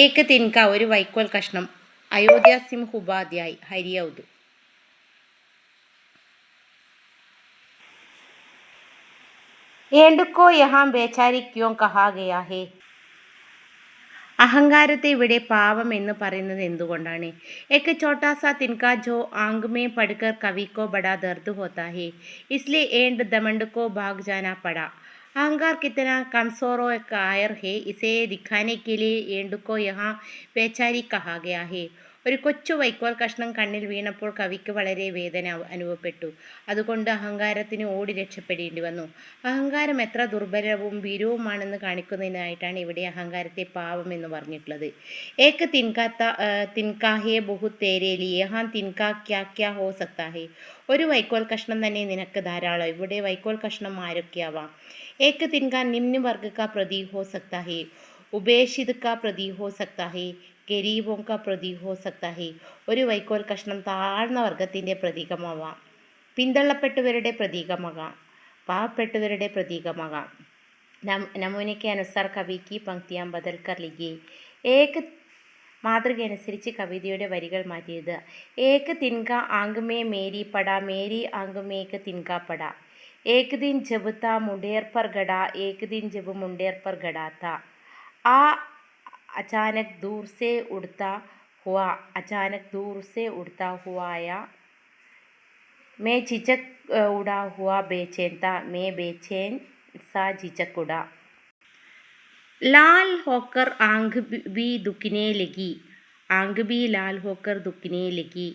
एक तिनका ഒരു വൈക്കോൽ കഷ്ണം. അയോധ്യ സിംഹ് ഉപാധ്യായ് ഹരിയൗദ്. ഏണ്ടുക്കോ യഹാം ബേചാരി ക്യോ കഹാ ഗയാ ഹേ. അഹങ്കാരത്തെ ഇവിടെ പാവം എന്ന് പറയുന്നത് എന്തുകൊണ്ടാണ്? एक छोटा सा तिनका जो आंग में पड़कर कवि को बड़ा दर्द होता है, इसलिए एंड दमंड को भाग जाना पड़ा. अहंकार कितना कमजोर और कायर है, इसे दिखाने के लिए एंड को यहाँ बेचारी कहा गया है. ഒരു കൊച്ചു വൈക്കോൽ കഷ്ണം കണ്ണിൽ വീണപ്പോൾ കവിക്ക് വളരെ വേദന അനുഭവപ്പെട്ടു. അതുകൊണ്ട് അഹങ്കാരത്തിന് ഓടി രക്ഷപ്പെടേണ്ടി വന്നു. അഹങ്കാരം എത്ര ദുർബലവും ഭീരുവുമാണെന്ന് കാണിക്കുന്നതിനായിട്ടാണ് ഇവിടെ അഹങ്കാരത്തെ പാവം എന്ന് പറഞ്ഞിട്ടുള്ളത്. ഏക്ക് തിൻകാ ഹേ ബഹുത് തേരെ ലിയേ ഹാ തിൻകാ ക്യാ ക്യാ ഹോ സക്താ ഹേ. ഒരു വൈക്കോൽ കഷ്ണം തന്നെ നിനക്ക് ധാരാളം. ഇവിടെ വൈക്കോൽ കഷ്ണം ആരൊക്കെയാവാം? ഏക്ക് തിൻകാ നിമ്ന വർഗ കാ പ്രതീക് ഹോ സക്താ ഹേ, ഉപേക്ഷിത് കാ പ്രതീക് ഹോ സക്താ ഹേ, ഗരീബോം കാ പ്രതീക് ഹോ സക്താ ഹേ. ഒരു വൈക്കോൽ കഷ്ണം താഴ്ന്ന വർഗത്തിൻ്റെ പ്രതീകമാവാം, പിന്തള്ളപ്പെട്ടവരുടെ പ്രതീകമാകാം, പാവപ്പെട്ടവരുടെ പ്രതീകമാകാം. നമൂനെ കെ അനുസാർ കവി കി പങ്ക്തിയാം ബദൽ കർ ലിഖിയേ. ഏക്ക് മാതൃകയനുസരിച്ച് കവിതയുടെ വരികൾ മാറ്റിയത്. ഏക്ക് തിൻക ആങ്ക് മേ മേരി പടാ, മേരി ആങ്ക് മേക്ക് തിൻക പടാ. ഏക് ദിൻ ജബ് താ മുണ്ടേർ പർ ഗടാ, ഏക് ദിൻ ജബ് മുണ്ടേർ പർ ഗടാ താ. ആ अचानक दूर से उड़ता हुआ, अचानक दूर से उड़ता हुआ आया. मैं झिझक उड़ा हुआ बेचैन था, मैं बेचैन सा झिझक उड़ा. लाल होकर आंख भी दुखने लगी, आंख भी लाल होकर दुखने लगी.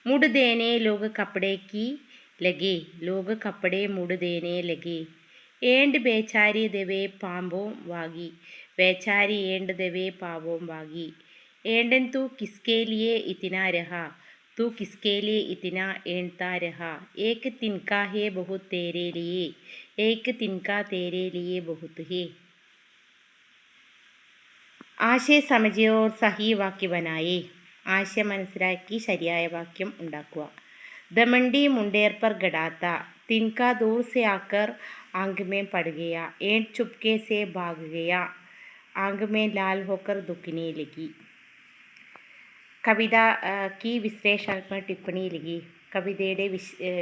मुड़ देने लोग कपड़े की लगे, लोग कपड़े मुड़ देने लगे. एंड बेचारी देवे पांबों वागी, बेचारी एंड देवे पांबों वागी. एंडन तू किसके लिए इतना रहा, तू किसके लिए इतना एंडता रहा. एक तिनका है बहुत तेरे लिए, एक तिनका तेरे लिए बहुत है. ആശയം സമജിയെ ഓർ സഹി വാക്യ ബനായേ. ആശയം മനസ്സിലാക്കി ശരിയായ വാക്യം ഉണ്ടാക്കുക. ദമണ്ടി മുണ്ടേർ पर गड़ा था, तिनका दूर से आकर आंख में पड़ गया, एंट चुपके से भाग गया, आंख में लाल होकर दुखने लगी. കവിത की വിശ്ലേഷണാത്മക ടിപ്പണി लिखी. കവിതയുടെ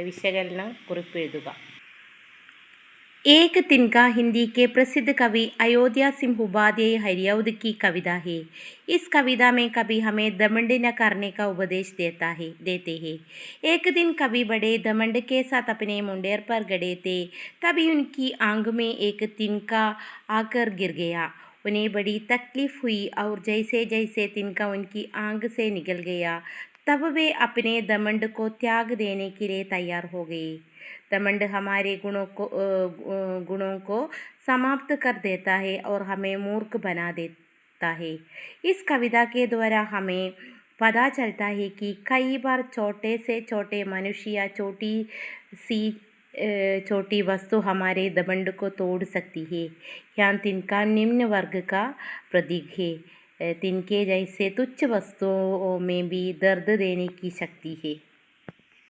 വിശകലന കുറിപ്പ് എഴുതുക. एक तिनका हिंदी के प्रसिद्ध कवि अयोध्या सिंह उपाध्याय हरियौद की कविता है. इस कविता में कवि हमें दमंड न करने का उपदेश देते हैं. एक दिन कवि बड़े दमंड के साथ अपने मुंडेर पर गड़े थे. तभी उनकी आंख में एक तिनका आकर गिर गया. उन्हें बड़ी तकलीफ हुई और जैसे जैसे तिनका उनकी आंख से निकल गया, तब वे अपने दमंड को त्याग देने के लिए तैयार हो गए. दमंड हमारे गुणों को समाप्त कर देता है और हमें मूर्ख बना देता है. इस कविता के द्वारा हमें पता चलता है कि कई बार छोटे से छोटे मनुष्य या छोटी सी छोटी वस्तु हमारे दमंड को तोड़ सकती है. यहाँ तिनका निम्न वर्ग का प्रतीक है. तिनके जैसे तुच्छ वस्तुओं में भी दर्द देने की शक्ति है.